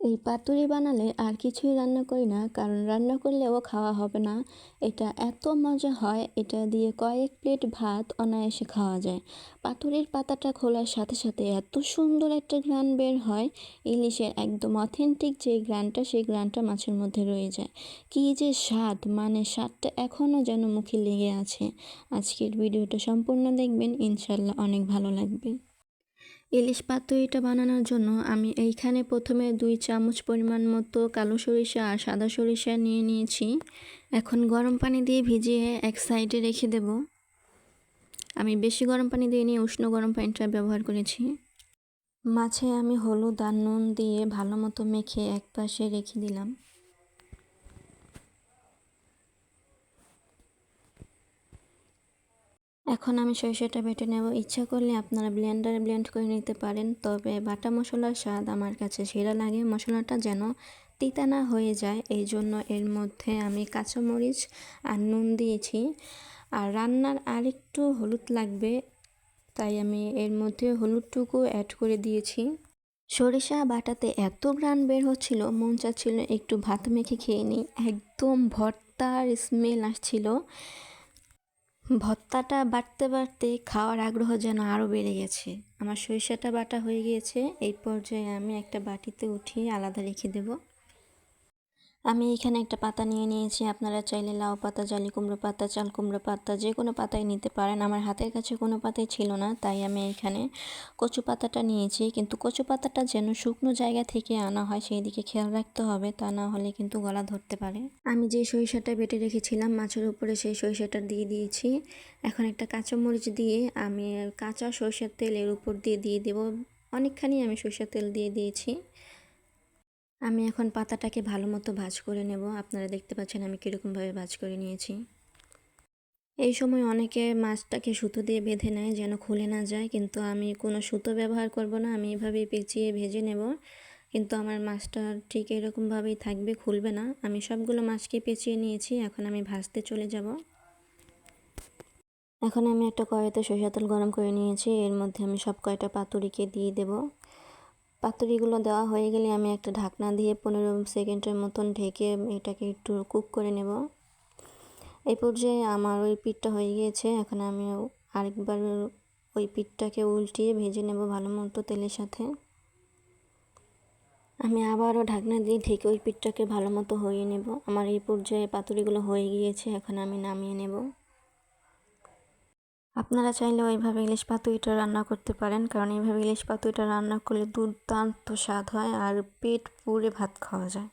এই পাতুরি বানালে আর কিছুই রান্না করি না, কারণ রান্না করলেও খাওয়া হবে না। এটা এত মজা হয়, এটা দিয়ে কয়েক প্লেট ভাত অনায়াসে খাওয়া যায়। পাতুরির পাতাটা খোলার সাথে সাথে এত সুন্দর একটা ঘ্রাণ বের হয়, ইলিশের একদম অথেন্টিক যে ঘ্রাণটা, সেই ঘ্রাণটা মাছের মধ্যে রয়ে যায়। কী যে স্বাদ, মানে স্বাদটা এখনও যেন মুখে লেগে আছে। আজকের ভিডিওটা সম্পূর্ণ দেখবেন, ইনশাল্লাহ অনেক ভালো লাগবে। ইলিশ পাতুরিটা বানানোর জন্য আমি এইখানে প্রথমে 2 চামচ পরিমাণ মতো কালো সরিষা আর সাদা সরিষা নিয়ে নিয়েছি। এখন গরম পানি দিয়ে ভিজিয়ে এক সাইডে রেখে দেব। আমি বেশি গরম পানি দিইনি, উষ্ণ গরম পানিটা ব্যবহার করেছি। মাছে আমি হলুদ আর নুন দিয়ে ভালো মতো মেখে এক পাশে রেখে দিলাম। এখন আমি সরিষাটা বেটে নেব। ইচ্ছা করলে আপনারা ব্লেন্ডারে ব্লেন্ড করে নিতে পারেন, তবে বাটা মশলার স্বাদ আমার কাছে সেরা লাগে। মশলাটা যেন তিতা না হয়ে যায়, এই জন্য এর মধ্যে আমি কাঁচামরিচ আর নুন দিয়েছি। আর রান্নার আরেকটু হলুদ লাগবে, তাই আমি এর মধ্যে হলুদটুকু অ্যাড করে দিয়েছি। সরিষা বাটাতে এত ঘ্রাণ বের হচ্ছিল, মন চাচ্ছিল একটু ভাত মেখে খেয়ে নিই। একদম ভর্তার স্মেল আসছিল। ভর্তাটা বাটতে বাটতে খাওয়ার আগ্রহ যেন আরও বেড়ে গেছে। আমার সরিষাটা বাটা হয়ে গিয়েছে। এই পর্যায়ে আমি একটা বাটিতে উঠিয়ে আলাদা রেখে দেব। আমি এখানে একটা পাতা নিয়ে নিয়েছি। আপনারা চাইলে লাউ পাতা, জালি কুমড়ো পাতা, চাল কুমড়ো পাতা, যে কোনো পাতাই নিতে পারেন। আমার হাতের কাছে কোনো পাতাই ছিল না, তাই আমি এখানে কচু পাতাটা নিয়েছি। কিন্তু কচু পাতাটা যেন শুকনো জায়গা থেকে আনা হয়, সেই দিকে খেয়াল রাখতে হবে, তা না হলে কিন্তু গলা ধরতে পারে। আমি যে সরিষাটা বেটে রেখেছিলাম মাছের উপরে, সেই সরিষাটা দিয়ে দিয়েছি। এখন একটা কাঁচামরিচ দিয়ে আমি কাঁচা সরিষার তেল এর উপর দিয়ে দেব। অনেকখানি আমি সরিষার তেল দিয়ে দিয়েছি। আমি এখন পাতাটাকে ভালো মতো ভাজ করে নেব। আপনারা দেখতে পাচ্ছেন আমি কীরকমভাবে ভাজ করে নিয়েছি। এই সময় অনেকে মাছটাকে সুতো দিয়ে বেঁধে নেয় যেন খুলে না যায়, কিন্তু আমি কোনো সুতো ব্যবহার করব না। আমি এভাবেই পেঁচিয়ে ভেজে নেব, কিন্তু আমার মাছটা ঠিক এরকমভাবেই থাকবে, খুলবে না। আমি সবগুলো মাছকে পেঁচিয়ে নিয়েছি। এখন আমি ভাজতে চলে যাব। এখন আমি একটা কড়াইতে সরিষার তেল গরম করে নিয়েছি। এর মধ্যে আমি সব কয়টা পাতুরিকে দিয়ে দেব। পাতুরিগুলো দেওয়া হয়ে গেলে আমি একটা ঢাকনা দিয়ে 15 সেকেন্ডের মতন ঢেকে এটাকে একটু কুক করে নেব। এই পর্যায়ে আমার ওই পিঠটা হয়ে গিয়েছে। এখন আমি আরেকবার ওই পিঠটাকে উল্টিয়ে ভেজে নেব ভালো মতো তেলের সাথে। আমি আবারও ঢাকনা দিয়ে ঢেকে ওই পিঠটাকে ভালো মতো হয়ে নেব। আমার এই পর্যায়ে পাতুরিগুলো হয়ে গিয়েছে, এখন আমি নামিয়ে নেব। আপনারা চাইলে ওইভাবে ইলিশ পাতুরিটা রান্না করতে পারেন, কারণ এইভাবে ইলিশ পাতুরিটা রান্না করলে দুর্দান্ত স্বাদ হয় আর পেট পুরে ভাত খাওয়া যায়।